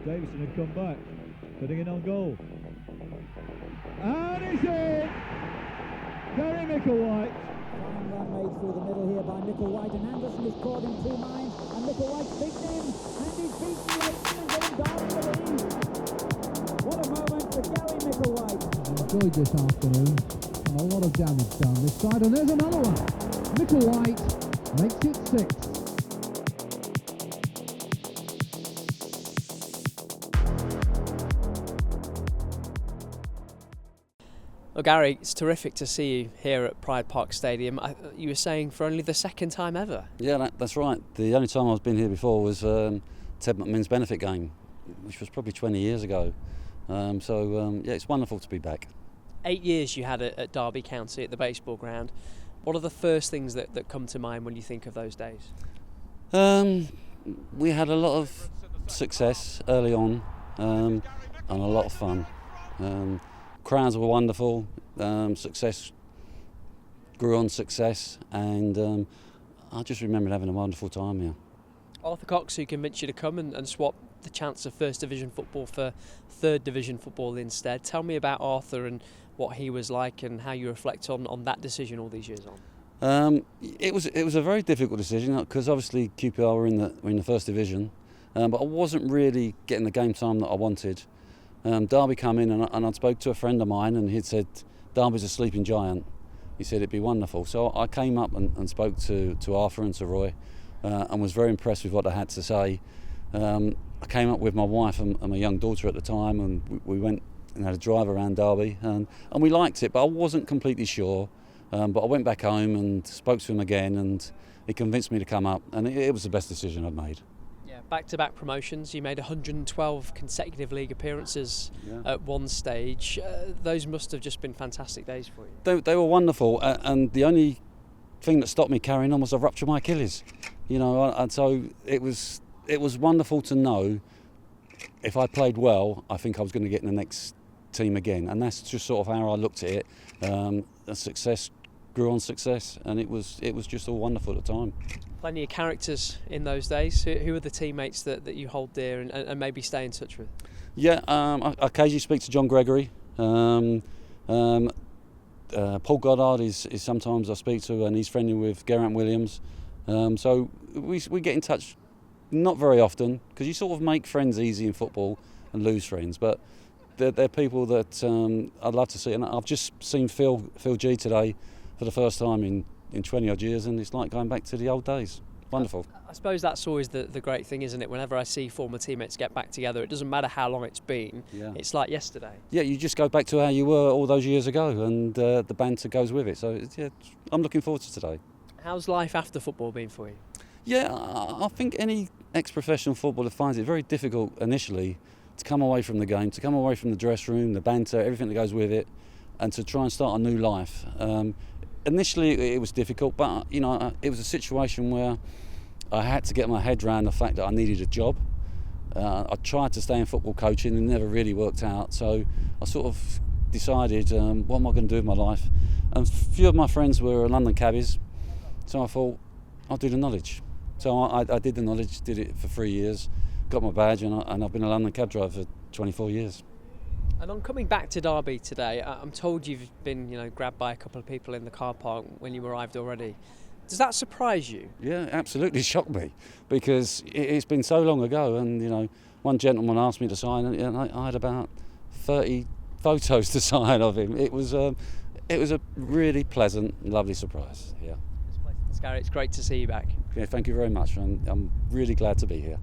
Davison had come back, putting in on goal. And it's in! Gary Micklewhite. Fine run made through the middle here by Micklewhite, and Anderson is caught in two minds, and Micklewhite's beaten him, and he's beaten Leighton and getting Derby the lead. What a moment for Gary Micklewhite. Enjoyed this afternoon, and a lot of damage down this side, and there's another one. Micklewhite makes it 6. Well, Gary, it's terrific to see you here at Pride Park Stadium. You were saying for only the second time ever. Yeah, that's right. The only time I've been here before was Ted McMinn's benefit game, which was probably 20 years ago. Yeah, it's wonderful to be back. 8 years you had at Derby County at the baseball ground. What are the first things that come to mind when you think of those days? We had a lot of success early on and a lot of fun. Crowds were wonderful, success grew on success, and I just remember having a wonderful time here. Arthur Cox, who convinced you to come and swap the chance of First Division football for Third Division football instead. Tell me about Arthur and what he was like and how you reflect on that decision all these years on. It was a very difficult decision because obviously QPR were in the First Division, but I wasn't really getting the game time that I wanted. Derby come in and I spoke to a friend of mine and he'd said Derby's a sleeping giant. He said it'd be wonderful. So I came up and spoke to Arthur and to Roy and was very impressed with what they had to say. I came up with my wife and my young daughter at the time, and we went and had a drive around Derby and we liked it, but I wasn't completely sure. But I went back home and spoke to him again and he convinced me to come up, and it was the best decision I've made. Back-to-back promotions. You made 112 consecutive league appearances at one stage. Those must have just been fantastic days for you. They were wonderful, and the only thing that stopped me carrying on was I ruptured my Achilles. And so it was wonderful to know if I played well, I think I was going to get in the next team again, and that's just sort of how I looked at it. Success grew on success, and it was just all wonderful at the time. Plenty of characters in those days. Who are the teammates that you hold dear and maybe stay in touch with? Yeah, I occasionally speak to John Gregory. Paul Goddard is sometimes I speak to, and he's friendly with Geraint Williams. So we get in touch not very often, because you sort of make friends easy in football and lose friends. But they're people that I'd love to see. And I've just seen Phil G today for the first time in 20 odd years, and it's like going back to the old days. Wonderful. I suppose that's always the great thing, isn't it? Whenever I see former teammates get back together, it doesn't matter how long it's been. Yeah. It's like yesterday. Yeah, you just go back to how you were all those years ago, and the banter goes with it. So yeah, I'm looking forward to today. How's life after football been for you? Yeah, I think any ex-professional footballer finds it very difficult initially to come away from the game, to come away from the dress room, the banter, everything that goes with it, and to try and start a new life. Initially it was difficult, but it was a situation where I had to get my head around the fact that I needed a job. I tried to stay in football coaching and it never really worked out, so I sort of decided what am I going to do with my life. And a few of my friends were London cabbies, so I thought I'll do the knowledge. So I did the knowledge, did it for 3 years, got my badge, and I've been a London cab driver for 24 years. And on coming back to Derby today, I'm told you've been, grabbed by a couple of people in the car park when you arrived already. Does that surprise you? Yeah, absolutely shocked me, because it's been so long ago, and one gentleman asked me to sign, and I had about 30 photos to sign of him. It was a really pleasant, lovely surprise. Yeah. Gary, it's great to see you back. Yeah, thank you very much. I'm really glad to be here.